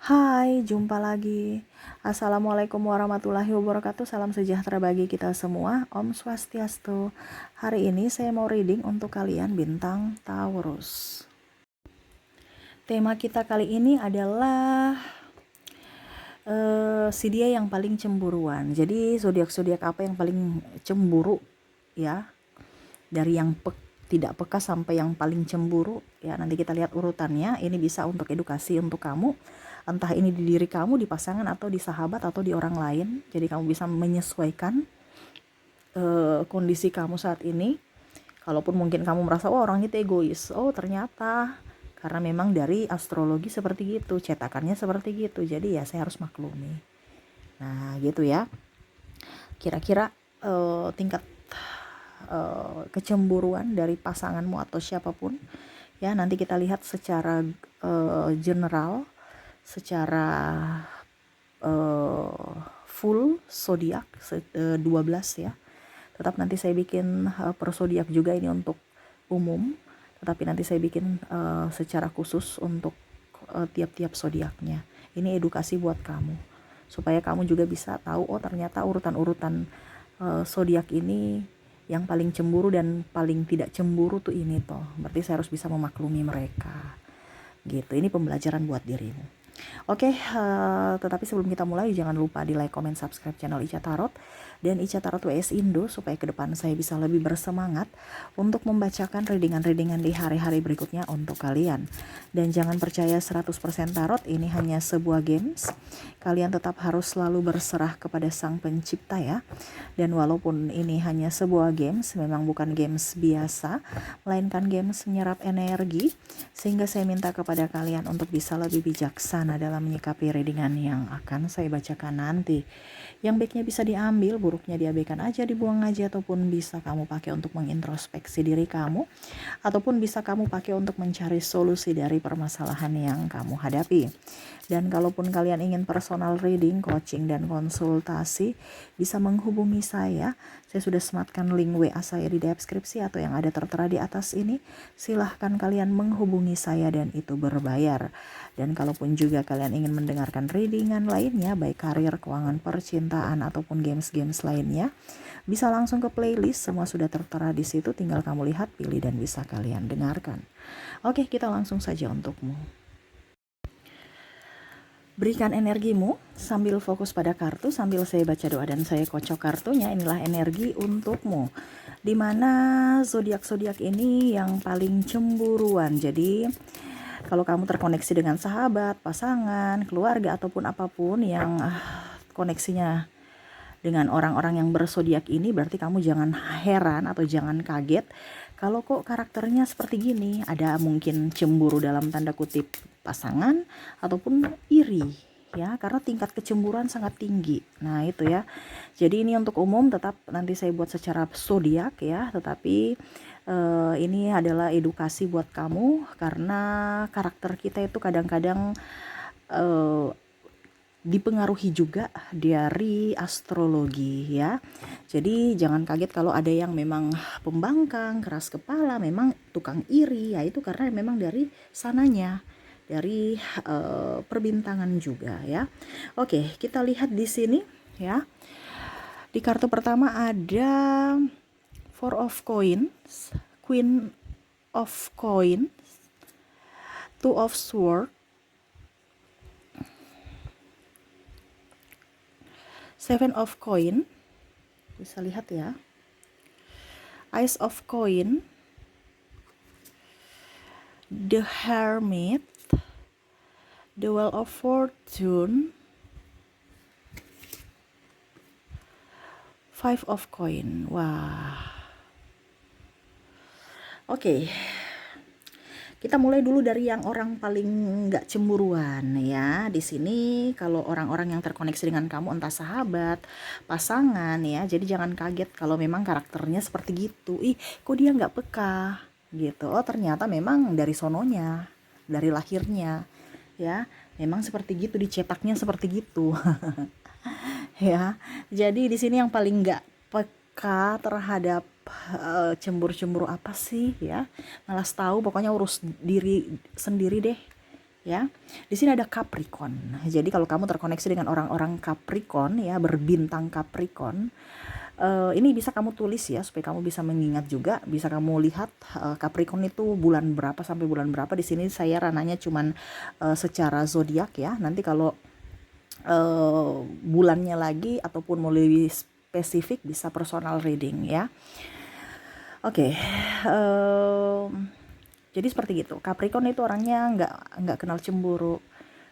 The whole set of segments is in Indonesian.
Hai, jumpa lagi. Assalamualaikum warahmatullahi wabarakatuh. Salam sejahtera bagi kita semua. Om Swastiastu. Hari ini saya mau reading untuk kalian bintang Taurus. Tema kita kali ini adalah si dia yang paling cemburuan. Jadi zodiak-zodiak apa yang paling cemburu ya? Dari yang tidak peka sampai yang paling cemburu ya, nanti kita lihat urutannya. Ini bisa untuk edukasi untuk kamu, entah ini di diri kamu, di pasangan, atau di sahabat, atau di orang lain. Jadi kamu bisa menyesuaikan kondisi kamu saat ini. Kalaupun mungkin kamu merasa orang itu egois, ternyata karena memang dari astrologi seperti gitu, cetakannya seperti gitu, jadi ya saya harus maklumi. Nah gitu ya, kira-kira tingkat kecemburuan dari pasanganmu atau siapapun ya, nanti kita lihat secara general, secara full zodiak 12 ya. Tetap nanti saya bikin per zodiak juga, ini untuk umum, tetapi nanti saya bikin secara khusus untuk tiap-tiap zodiaknya. Ini edukasi buat kamu supaya kamu juga bisa tahu, ternyata urutan-urutan zodiak ini yang paling cemburu dan paling tidak cemburu tuh ini toh. Berarti saya harus bisa memaklumi mereka. Gitu. Ini pembelajaran buat dirimu. Oke, tetapi sebelum kita mulai jangan lupa di like, comment, subscribe channel Ica Tarot dan Ica Tarot WS Indo supaya ke depan saya bisa lebih bersemangat untuk membacakan readingan-readingan di hari-hari berikutnya untuk kalian. Dan jangan percaya 100% tarot, ini hanya sebuah games. Kalian tetap harus selalu berserah kepada Sang Pencipta ya. Dan walaupun ini hanya sebuah games, memang bukan games biasa, melainkan games menyerap energi, sehingga saya minta kepada kalian untuk bisa lebih bijaksana dalam menyikapi readingan yang akan saya bacakan nanti. Yang baiknya bisa diambil, buruknya diabaikan aja, dibuang aja, ataupun bisa kamu pakai untuk mengintrospeksi diri kamu, ataupun bisa kamu pakai untuk mencari solusi dari permasalahan yang kamu hadapi. Dan kalaupun kalian ingin personal reading, coaching, dan konsultasi, bisa menghubungi saya. Saya sudah sematkan link WA saya di deskripsi atau yang ada tertera di atas ini. Silahkan kalian menghubungi saya dan itu berbayar. Dan kalaupun juga kalian ingin mendengarkan readingan lainnya, baik karir, keuangan, percintaan, ataupun games-games lainnya, bisa langsung ke playlist, semua sudah tertera di situ, tinggal kamu lihat, pilih, dan bisa kalian dengarkan. Oke, kita langsung saja untukmu. Berikan energimu sambil fokus pada kartu, sambil saya baca doa dan saya kocok kartunya. Inilah energi untukmu, dimana zodiak-zodiak ini yang paling cemburuan. Jadi kalau kamu terkoneksi dengan sahabat, pasangan, keluarga, ataupun apapun yang koneksinya dengan orang-orang yang berzodiak ini, berarti kamu jangan heran atau jangan kaget kalau kok karakternya seperti gini. Ada mungkin cemburu dalam tanda kutip pasangan ataupun iri ya, karena tingkat kecemburuan sangat tinggi. Nah itu ya, jadi ini untuk umum, tetap nanti saya buat secara zodiak ya, tetapi ini adalah edukasi buat kamu, karena karakter kita itu kadang-kadang dipengaruhi juga dari astrologi ya. Jadi jangan kaget kalau ada yang memang pembangkang, keras kepala, memang tukang iri ya, itu karena memang dari sananya, dari perbintangan juga ya. Oke, kita lihat di sini ya. Di kartu pertama ada Four of Coins, Queen of Coins, Two of Swords, Seven of Coin, bisa lihat ya, Ace of Coin, The Hermit, The Wheel of Fortune, Five of Coin. Wah, oke. Kita mulai dulu dari yang orang paling nggak cemburuan ya. Di sini kalau orang-orang yang terkoneksi dengan kamu, entah sahabat, pasangan ya, jadi jangan kaget kalau memang karakternya seperti gitu. Ih, kok dia nggak peka gitu. Ternyata memang dari sononya, dari lahirnya ya, memang seperti gitu, dicetaknya seperti gitu. Ya, jadi di sini yang paling nggak peka terhadap cemburu-cemburu apa sih ya, malas tahu, pokoknya urus diri sendiri deh ya. Di sini ada Capricorn. Jadi kalau kamu terkoneksi dengan orang-orang Capricorn ya, berbintang Capricorn, ini bisa kamu tulis ya supaya kamu bisa mengingat juga, bisa kamu lihat Capricorn itu bulan berapa sampai bulan berapa. Di sini saya rananya cuman secara zodiak ya. Nanti kalau bulannya lagi ataupun mau lebih spesifik bisa personal reading ya. Oke, jadi seperti gitu. Capricorn itu orangnya nggak kenal cemburu.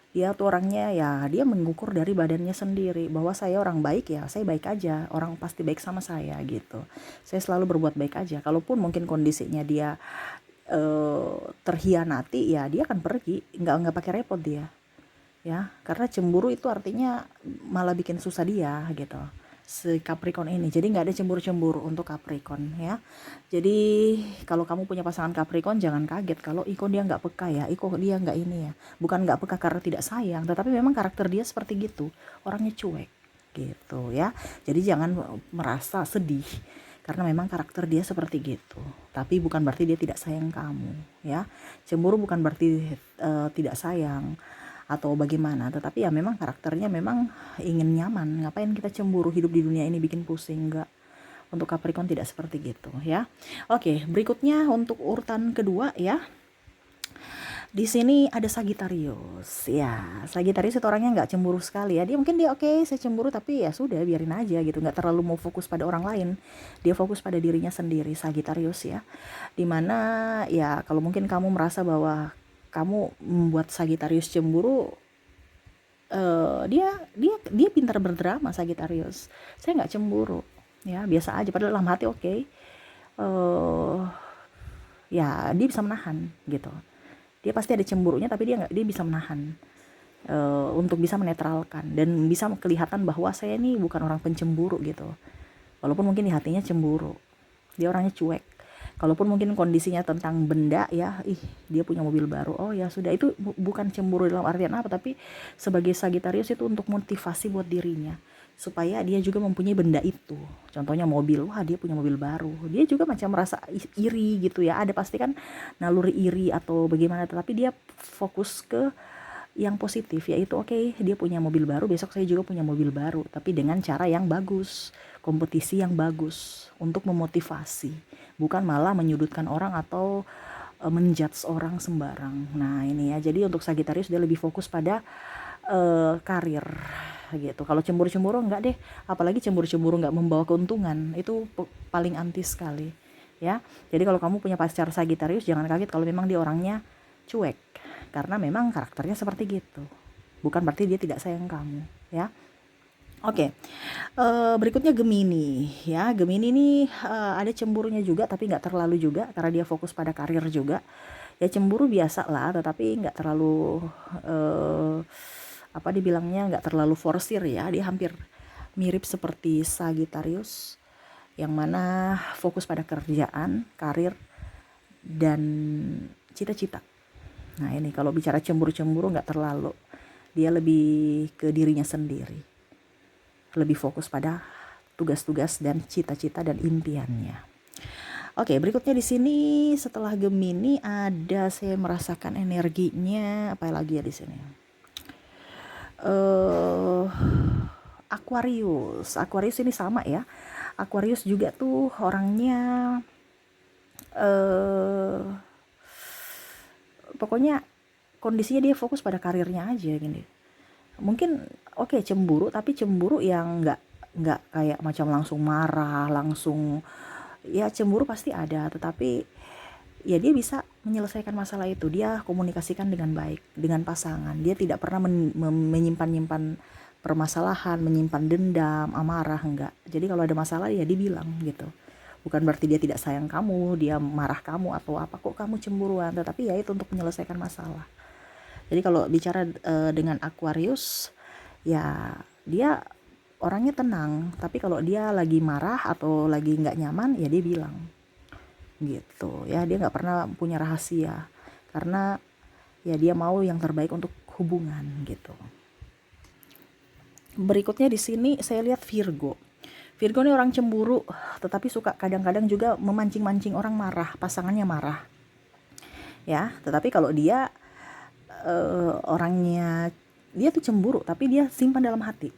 Dia tuh orangnya ya dia mengukur dari badannya sendiri bahwa saya orang baik ya saya baik aja, orang pasti baik sama saya gitu. Saya selalu berbuat baik aja. Kalaupun mungkin kondisinya dia terhianati ya dia akan pergi, nggak pakai repot dia ya, karena cemburu itu artinya malah bikin susah dia gitu si Capricorn ini. Jadi nggak ada cemburu-cemburu untuk Capricorn ya. Jadi kalau kamu punya pasangan Capricorn jangan kaget kalau iko dia nggak peka ya, iko dia nggak ini ya, bukan nggak peka karena tidak sayang, tetapi memang karakter dia seperti gitu, orangnya cuek gitu ya. Jadi jangan merasa sedih karena memang karakter dia seperti gitu, tapi bukan berarti dia tidak sayang kamu ya. Cemburu bukan berarti tidak sayang atau bagaimana, tetapi ya memang karakternya memang ingin nyaman. Ngapain kita cemburu, hidup di dunia ini bikin pusing, enggak. Untuk Capricorn tidak seperti gitu ya. Oke, berikutnya untuk urutan kedua ya. Di sini ada Sagittarius. Ya, Sagittarius itu orangnya nggak cemburu sekali ya. Dia mungkin dia oke, saya cemburu tapi ya sudah biarin aja gitu. Nggak terlalu mau fokus pada orang lain. Dia fokus pada dirinya sendiri, Sagittarius ya. Dimana ya kalau mungkin kamu merasa bahwa kamu membuat Sagittarius cemburu, dia pintar berdrama Sagittarius. Saya nggak cemburu ya, biasa aja, padahal dalam hati oke. Ya dia bisa menahan gitu. Dia pasti ada cemburunya tapi dia bisa menahan untuk bisa menetralkan dan bisa kelihatan bahwa saya ini bukan orang pencemburu gitu. Walaupun mungkin di hatinya cemburu. Dia orangnya cuek. Kalaupun mungkin kondisinya tentang benda ya, dia punya mobil baru, oh ya sudah, itu bukan cemburu dalam artian apa, tapi sebagai Sagittarius itu untuk motivasi buat dirinya supaya dia juga mempunyai benda itu. Contohnya mobil, wah dia punya mobil baru, dia juga macam merasa iri gitu ya. Ada pasti kan naluri iri atau bagaimana, tetapi dia fokus ke yang positif, yaitu oke, dia punya mobil baru, besok saya juga punya mobil baru, tapi dengan cara yang bagus, kompetisi yang bagus untuk memotivasi, bukan malah menyudutkan orang atau menjudge orang sembarang. Nah ini ya, jadi untuk Sagittarius dia lebih fokus pada karir gitu. Kalau cemburu-cemburu enggak deh, apalagi cemburu-cemburu enggak membawa keuntungan, itu paling anti sekali ya. Jadi kalau kamu punya pacar Sagittarius jangan kaget kalau memang dia orangnya cuek, karena memang karakternya seperti gitu, bukan berarti dia tidak sayang kamu ya. Oke, berikutnya Gemini ya. Gemini ini ada cemburunya juga tapi nggak terlalu juga karena dia fokus pada karir juga ya. Cemburu biasa lah tetapi nggak terlalu apa dibilangnya, nggak terlalu forsir ya. Dia hampir mirip seperti Sagittarius yang mana fokus pada kerjaan, karir, dan cita-cita. Nah ini kalau bicara cemburu-cemburu nggak terlalu, dia lebih ke dirinya sendiri, lebih fokus pada tugas-tugas dan cita-cita dan impiannya. Oke, berikutnya di sini setelah Gemini ada, saya merasakan energinya apa lagi ya di sini. Aquarius ini sama ya. Aquarius juga tuh orangnya pokoknya kondisinya dia fokus pada karirnya aja gini. Mungkin oke, cemburu, tapi cemburu yang nggak kayak macam langsung marah, langsung ya. Cemburu pasti ada, tetapi ya dia bisa menyelesaikan masalah itu. Dia komunikasikan dengan baik dengan pasangan. Dia tidak pernah menyimpan permasalahan, menyimpan dendam, amarah, enggak. Jadi kalau ada masalah ya dibilang gitu. Bukan berarti dia tidak sayang kamu, dia marah kamu atau apa, kok kamu cemburuan, tetapi ya itu untuk menyelesaikan masalah. Jadi kalau bicara dengan Aquarius ya dia orangnya tenang, tapi kalau dia lagi marah atau lagi nggak nyaman ya dia bilang gitu ya. Dia nggak pernah punya rahasia karena ya dia mau yang terbaik untuk hubungan gitu. Berikutnya di sini saya lihat Virgo. Virgo ini orang cemburu, tetapi suka kadang-kadang juga memancing-mancing orang marah, pasangannya marah ya. Tetapi kalau dia orangnya dia tuh cemburu tapi dia simpan dalam hati.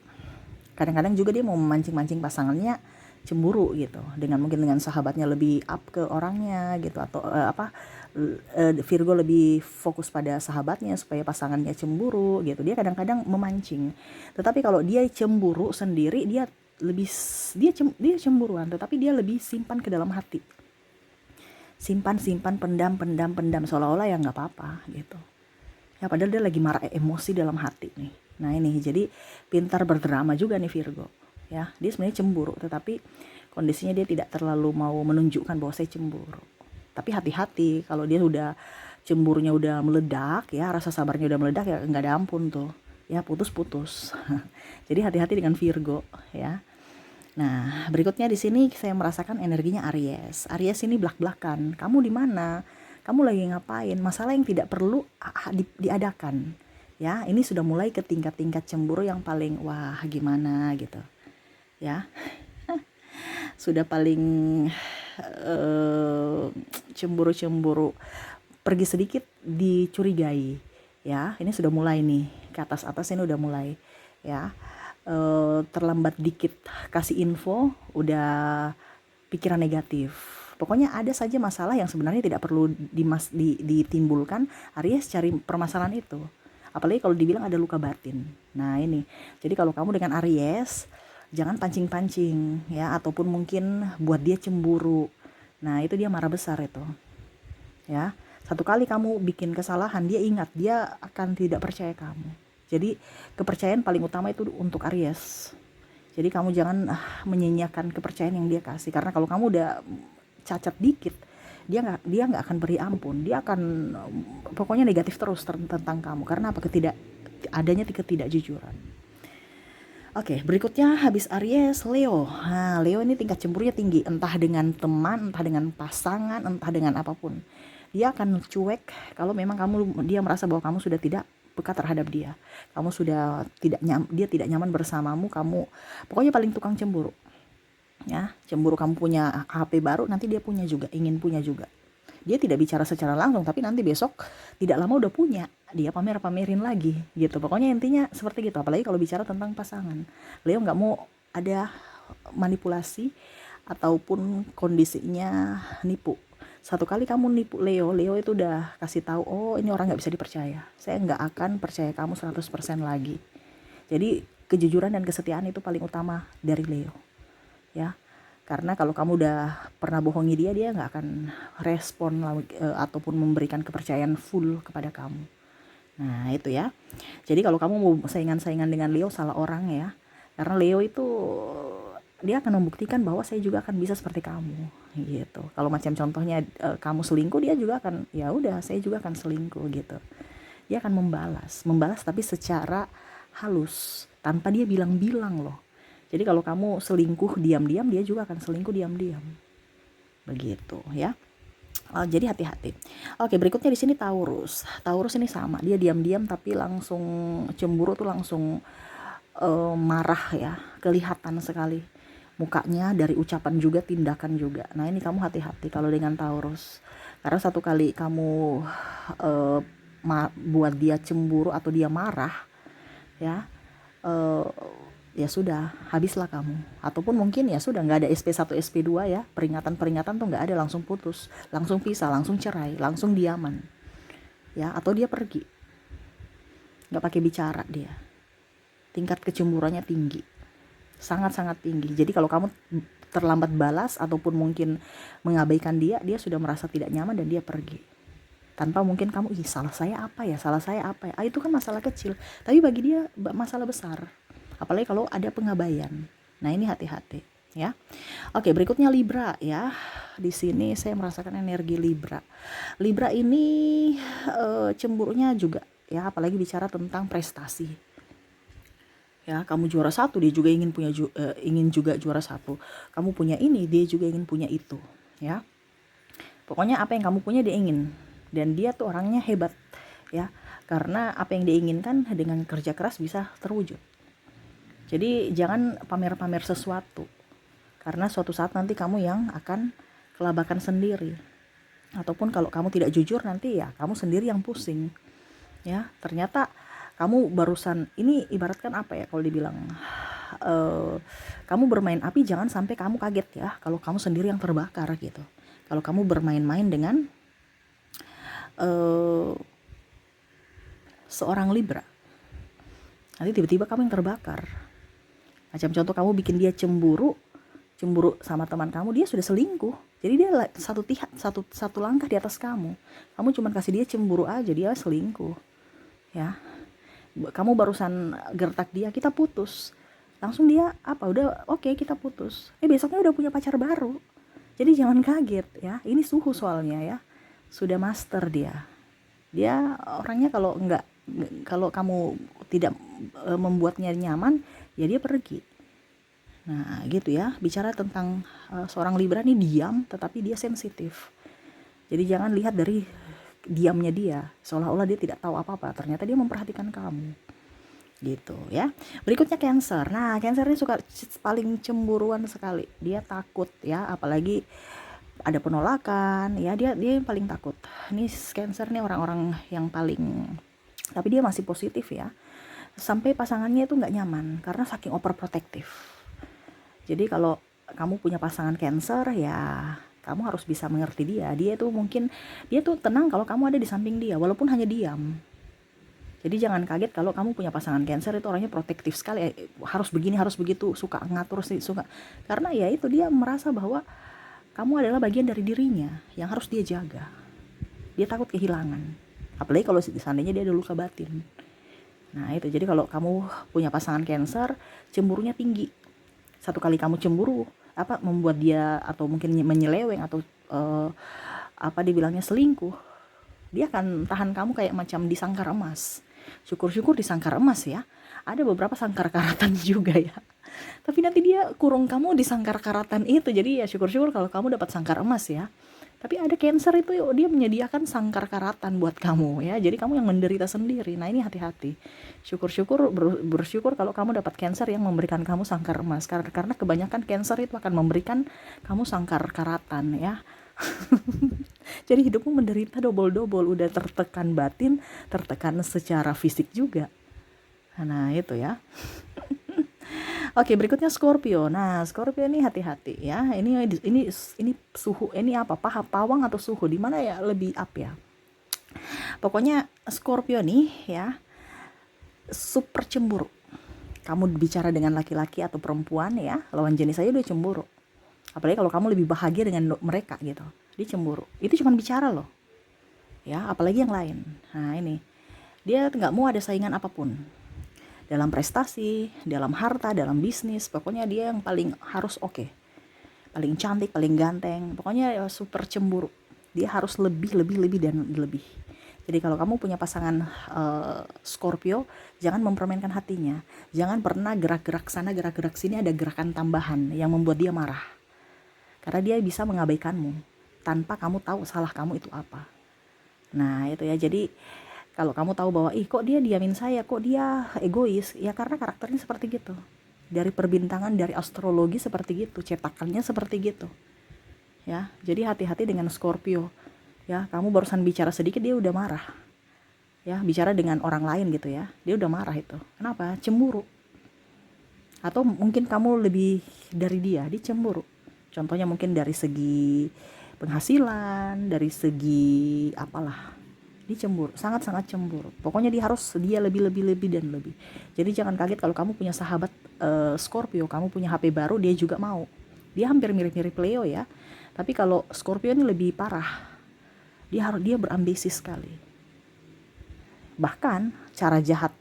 Kadang-kadang juga dia mau memancing-mancing pasangannya cemburu gitu, mungkin dengan sahabatnya lebih up ke orangnya gitu, atau Virgo lebih fokus pada sahabatnya supaya pasangannya cemburu gitu. Dia kadang-kadang memancing. Tetapi kalau dia cemburu sendiri, dia lebih dia cemburuan, tetapi dia lebih simpan ke dalam hati. Simpan, pendam seolah-olah ya nggak apa-apa gitu. Ya padahal dia lagi marah, emosi dalam hati nih. Nah ini jadi pintar berdrama juga nih Virgo. Ya, dia sebenarnya cemburu, tetapi kondisinya dia tidak terlalu mau menunjukkan bahwa saya cemburu. Tapi hati-hati kalau dia udah cemburunya udah meledak ya, rasa sabarnya udah meledak ya nggak ada ampun tuh. Ya putus-putus. Jadi hati-hati dengan Virgo ya. Nah, berikutnya di sini saya merasakan energinya Aries. Aries ini blak-blakan. Kamu di mana? Kamu lagi ngapain? Masalah yang tidak perlu diadakan. Ya, ini sudah mulai ke tingkat-tingkat cemburu yang paling wah gimana gitu. Ya. Sudah paling cemburu-cemburu. Pergi sedikit dicurigai. Ya, ini sudah mulai nih. Ke atas-atas ini udah mulai. Ya. Terlambat dikit kasih info udah pikiran negatif. Pokoknya ada saja masalah yang sebenarnya tidak perlu ditimbulkan. Aries cari permasalahan itu. Apalagi kalau dibilang ada luka batin. Nah ini, jadi kalau kamu dengan Aries, jangan pancing-pancing ya, ataupun mungkin buat dia cemburu. Nah itu dia marah besar itu. Ya, satu kali kamu bikin kesalahan, dia ingat, dia akan tidak percaya kamu. Jadi kepercayaan paling utama itu untuk Aries. Jadi kamu jangan menyanyiakan kepercayaan yang dia kasih, karena kalau kamu udah cacat dikit, dia nggak akan beri ampun. Dia akan pokoknya negatif terus tentang kamu. Karena apa? Adanya ketidakjujuran. Oke, berikutnya habis Aries, Leo. Nah, Leo ini tingkat cemburunya tinggi, entah dengan teman, entah dengan pasangan, entah dengan apapun. Dia akan cuek kalau memang dia merasa bahwa kamu sudah tidak peka terhadap dia. Kamu sudah dia tidak nyaman bersamamu, kamu pokoknya paling tukang cemburu. Ya, cemburu kamu punya HP baru, nanti dia punya juga, ingin punya juga. Dia tidak bicara secara langsung, tapi nanti besok tidak lama udah punya. Dia pamerin lagi gitu. Pokoknya intinya seperti gitu. Apalagi kalau bicara tentang pasangan. Leo nggak mau ada manipulasi ataupun kondisinya nipu. Satu kali kamu nipu Leo itu udah kasih tahu, oh ini orang nggak bisa dipercaya. Saya nggak akan percaya kamu 100% lagi. Jadi kejujuran dan kesetiaan itu paling utama dari Leo. Ya, karena kalau kamu udah pernah bohongi dia nggak akan respon ataupun memberikan kepercayaan full kepada kamu. Nah itu ya. Jadi kalau kamu mau saingan-saingan dengan Leo, salah orang ya. Karena Leo itu dia akan membuktikan bahwa saya juga akan bisa seperti kamu gitu. Kalau macam contohnya kamu selingkuh, dia juga akan ya udah saya juga akan selingkuh gitu. Dia akan membalas tapi secara halus tanpa dia bilang-bilang loh. Jadi kalau kamu selingkuh diam-diam, dia juga akan selingkuh diam-diam. Begitu ya. Jadi hati-hati. Oke, berikutnya di sini Taurus. Taurus ini sama, dia diam-diam tapi langsung cemburu tuh langsung marah ya, kelihatan sekali mukanya, dari ucapan juga, tindakan juga. Nah ini kamu hati-hati kalau dengan Taurus, karena satu kali kamu buat dia cemburu atau dia marah ya, ya sudah, habislah kamu. Ataupun mungkin ya sudah, nggak ada SP1 SP2 ya, peringatan tuh nggak ada, langsung putus, langsung pisah, langsung cerai, langsung diaman ya, atau dia pergi, nggak pakai bicara. Dia tingkat kecemburuannya tinggi, sangat-sangat tinggi. Jadi kalau kamu terlambat balas ataupun mungkin mengabaikan dia sudah merasa tidak nyaman dan dia pergi. Tanpa mungkin kamu, salah saya apa ya? Itu kan masalah kecil, tapi bagi dia masalah besar. Apalagi kalau ada pengabaian. Nah, ini hati-hati ya. Oke, berikutnya Libra ya. Di sini saya merasakan energi Libra. Libra ini cemburunya juga ya, apalagi bicara tentang prestasi. Ya, kamu juara satu, dia juga ingin juga juara satu. Kamu punya ini, dia juga ingin punya itu ya. Pokoknya apa yang kamu punya dia ingin, dan dia tuh orangnya hebat ya, karena apa yang dia inginkan dengan kerja keras bisa terwujud. Jadi jangan pamer-pamer sesuatu, karena suatu saat nanti kamu yang akan kelabakan sendiri. Ataupun kalau kamu tidak jujur, nanti ya kamu sendiri yang pusing ya. Ternyata kamu barusan ini ibaratkan apa ya kalau dibilang, kamu bermain api jangan sampai kamu kaget ya kalau kamu sendiri yang terbakar gitu. Kalau kamu bermain-main dengan eh, seorang Libra, nanti tiba-tiba kamu yang terbakar. Macam contoh kamu bikin dia cemburu sama teman kamu, dia sudah selingkuh. Jadi dia satu langkah di atas kamu. Kamu cuma kasih dia cemburu aja, dia selingkuh. Ya, kamu barusan gertak dia, kita putus. Langsung dia apa? Udah oke, kita putus. Besoknya udah punya pacar baru. Jadi jangan kaget ya. Ini suhu soalnya ya. Sudah master dia. Dia orangnya kalau kamu tidak membuatnya nyaman, ya dia pergi. Nah gitu ya, bicara tentang seorang Libra nih diam tetapi dia sensitif. Jadi jangan lihat dari diamnya dia, seolah-olah dia tidak tahu apa-apa, ternyata dia memperhatikan kamu. Gitu ya. Berikutnya Cancer. Nah, Cancer ini suka paling cemburuan sekali. Dia takut ya, apalagi ada penolakan ya, dia yang paling takut. Ini Cancer nih orang-orang yang paling, tapi dia masih positif ya. Sampai pasangannya itu nggak nyaman karena saking overprotective. Jadi kalau kamu punya pasangan Cancer ya kamu harus bisa mengerti dia. Dia tuh mungkin dia tuh tenang kalau kamu ada di samping dia walaupun hanya diam. Jadi jangan kaget kalau kamu punya pasangan Cancer itu orangnya protektif sekali, harus begini harus begitu, suka ngatur sih, suka, karena ya itu dia merasa bahwa kamu adalah bagian dari dirinya yang harus dia jaga. Dia takut kehilangan, apalagi kalau seandainya dia ada luka batin. Nah itu, jadi kalau kamu punya pasangan Cancer, cemburunya tinggi. Satu kali kamu cemburu, membuat dia atau mungkin menyeleweng atau dibilangnya selingkuh, dia akan tahan kamu kayak macam di sangkar emas. Syukur-syukur di sangkar emas ya. Ada beberapa sangkar karatan juga ya. Tapi nanti dia kurung kamu di sangkar karatan itu. Jadi ya syukur-syukur kalau kamu dapat sangkar emas ya. Tapi ada Cancer itu dia menyediakan sangkar karatan buat kamu ya. Jadi kamu yang menderita sendiri. Nah ini hati-hati. Syukur-syukur bersyukur kalau kamu dapat Cancer yang memberikan kamu sangkar emas. Karena kebanyakan Cancer itu akan memberikan kamu sangkar karatan ya. Jadi hidupmu menderita double-double, udah tertekan batin, tertekan secara fisik juga. Nah itu ya. Oke, berikutnya Scorpio. Nah Scorpio ini hati-hati ya. Ini suhu, ini apa? Pawang atau suhu? Di mana ya lebih up ya? Pokoknya Scorpio nih ya super cemburu. Kamu bicara dengan laki-laki atau perempuan ya, lawan jenis aja udah cemburu. Apalagi kalau kamu lebih bahagia dengan mereka gitu, dia cemburu. Itu cuma bicara loh ya, apalagi yang lain. Nah ini, dia nggak mau ada saingan apapun, dalam prestasi, dalam harta, dalam bisnis. Pokoknya dia yang paling harus oke, paling cantik, paling ganteng, pokoknya ya super cemburu. Dia harus lebih dan lebih. Jadi kalau kamu punya pasangan Scorpio, jangan mempermainkan hatinya. Jangan pernah gerak-gerak sana, gerak-gerak sini, ada gerakan tambahan yang membuat dia marah. Karena dia bisa mengabaikanmu tanpa kamu tahu salah kamu itu apa. Nah itu ya, jadi kalau kamu tahu bahwa kok dia diamin saya, kok dia egois, ya karena karakternya seperti gitu. Dari perbintangan, dari astrologi seperti gitu, cetakannya seperti gitu. Ya, jadi hati-hati dengan Scorpio. Ya, kamu barusan bicara sedikit dia udah marah. Ya, bicara dengan orang lain gitu ya, dia udah marah itu. Kenapa? Cemburu. Atau mungkin kamu lebih dari dia cemburu. Contohnya mungkin dari segi penghasilan, dari segi apalah, dia cemburu, sangat-sangat cemburu. Pokoknya dia lebih dan lebih. Jadi jangan kaget kalau kamu punya sahabat Scorpio, kamu punya HP baru, dia juga mau. Dia hampir mirip-mirip Leo ya. Tapi kalau Scorpio ini lebih parah. Dia berambisi sekali. Bahkan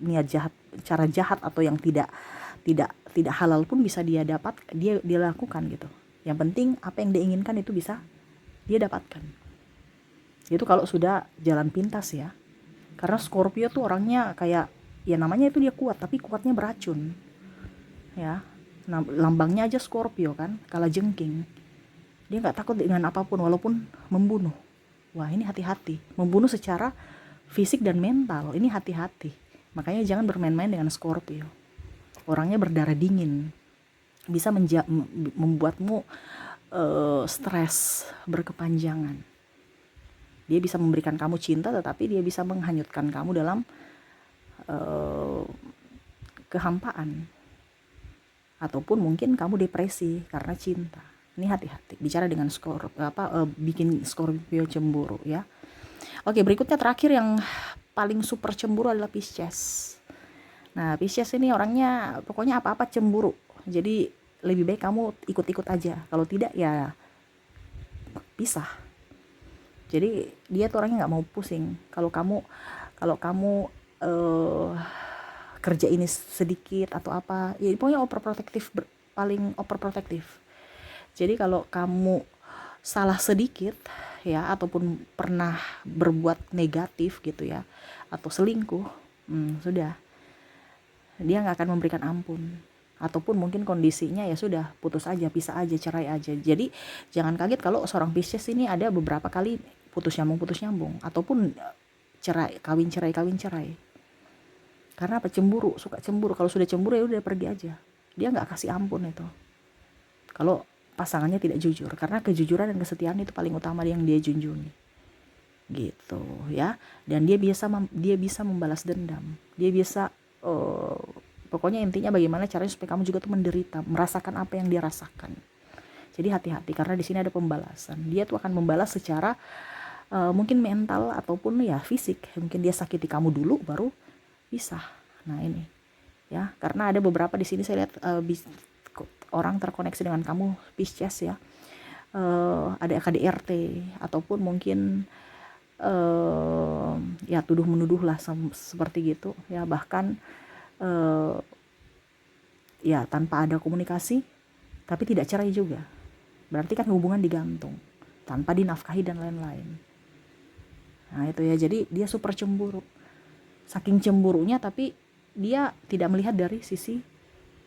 niat jahat, cara jahat atau yang tidak halal pun bisa dia lakukan gitu. Yang penting apa yang dia inginkan itu bisa dia dapatkan. Itu kalau sudah jalan pintas ya. Karena Scorpio tuh orangnya kayak, ya namanya itu dia kuat, tapi kuatnya beracun. Ya, nah, lambangnya aja Scorpio kan, kalajengking. Dia nggak takut dengan apapun walaupun membunuh. Wah ini hati-hati. Membunuh secara fisik dan mental, ini hati-hati. Makanya jangan bermain-main dengan Scorpio. Orangnya berdarah dingin. Bisa membuatmu stres berkepanjangan. Dia bisa memberikan kamu cinta, tetapi dia bisa menghanyutkan kamu dalam kehampaan. Ataupun mungkin kamu depresi karena cinta. Ini hati-hati bicara dengan bikin Scorpio cemburu ya. Oke, berikutnya terakhir yang paling super cemburu adalah Pisces. Nah, Pisces ini orangnya pokoknya apa-apa cemburu. Jadi lebih baik kamu ikut-ikut aja. Kalau tidak ya pisah. Jadi dia tuh orangnya nggak mau pusing. Kalau kamu kerja ini sedikit atau apa, ya pokoknya paling overprotective. Jadi kalau kamu salah sedikit ya, ataupun pernah berbuat negatif gitu ya, atau selingkuh, sudah, dia nggak akan memberikan ampun. Ataupun mungkin kondisinya ya sudah, putus aja, pisah aja, cerai aja. Jadi jangan kaget kalau seorang Pisces ini ada beberapa kali putus nyambung, ataupun kawin cerai. Karena apa? Cemburu, suka cemburu. Kalau sudah cemburu ya udah pergi aja. Dia nggak kasih ampun itu. Kalau pasangannya tidak jujur, karena kejujuran dan kesetiaan itu paling utama yang dia junjungi. Gitu ya. Dan dia bisa membalas dendam. Dia bisa pokoknya intinya bagaimana caranya supaya kamu juga tuh menderita, merasakan apa yang dia rasakan. Jadi hati-hati karena di sini ada pembalasan. Dia tuh akan membalas secara mungkin mental ataupun ya fisik. Mungkin dia sakiti kamu dulu baru pisah. Nah ini ya, karena ada beberapa di sini saya lihat orang terkoneksi dengan kamu Pisces ya. Ada KDRT ataupun mungkin ya tuduh menuduh lah seperti gitu ya, bahkan ya tanpa ada komunikasi tapi tidak cerai juga, berarti kan hubungan digantung tanpa dinafkahi dan lain-lain. Nah itu ya, jadi dia super cemburu, saking cemburunya tapi dia tidak melihat dari sisi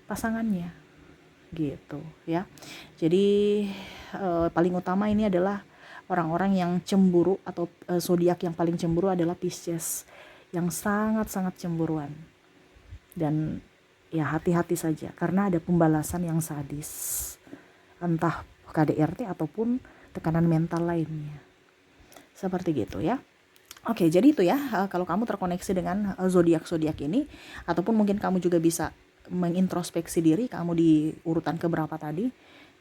pasangannya gitu ya. Jadi paling utama ini adalah orang-orang yang cemburu atau zodiak yang paling cemburu adalah Pisces, yang sangat-sangat cemburuan. Dan ya hati-hati saja karena ada pembalasan yang sadis, entah KDRT ataupun tekanan mental lainnya. Seperti gitu ya. Oke, jadi itu ya, kalau kamu terkoneksi dengan zodiak-zodiak ini, ataupun mungkin kamu juga bisa mengintrospeksi diri kamu di urutan keberapa tadi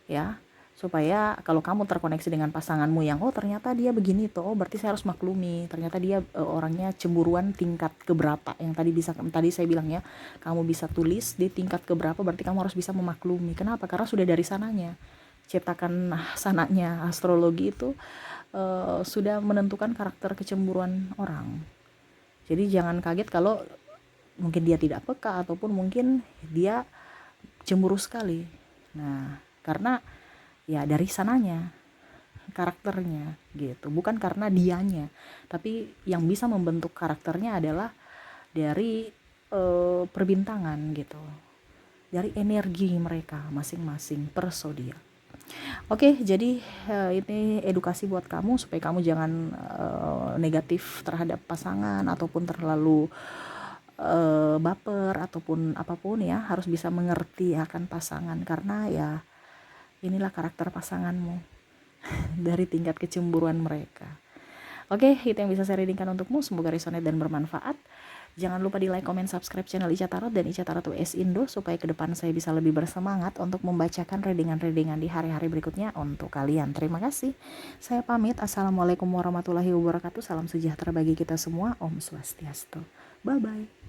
ya, supaya kalau kamu terkoneksi dengan pasanganmu yang ternyata dia begini tuh, berarti saya harus maklumi, ternyata dia orangnya cemburuan tingkat keberapa, yang tadi saya bilang ya, kamu bisa tulis di tingkat keberapa, berarti kamu harus bisa memaklumi. Kenapa? Karena sudah dari sananya, cetakan sananya astrologi itu sudah menentukan karakter kecemburuan orang. Jadi jangan kaget kalau mungkin dia tidak peka ataupun mungkin dia cemburu sekali. Nah, karena ya dari sananya, karakternya gitu, bukan karena dianya, tapi yang bisa membentuk karakternya adalah dari perbintangan gitu, dari energi mereka masing-masing per zodiak. Oke, jadi ini edukasi buat kamu supaya kamu jangan negatif terhadap pasangan ataupun terlalu baper ataupun apapun ya, harus bisa mengerti akan pasangan karena ya inilah karakter pasanganmu dari tingkat kecemburuan mereka. Oke, itu yang bisa saya readingkan untukmu, semoga resonate dan bermanfaat. Jangan lupa di like, comment, subscribe channel Ica Tarot dan Ica Tarot US Indo supaya ke depan saya bisa lebih bersemangat untuk membacakan readingan-readingan di hari-hari berikutnya untuk kalian. Terima kasih. Saya pamit. Assalamualaikum warahmatullahi wabarakatuh. Salam sejahtera bagi kita semua. Om Swastiastu. Bye-bye.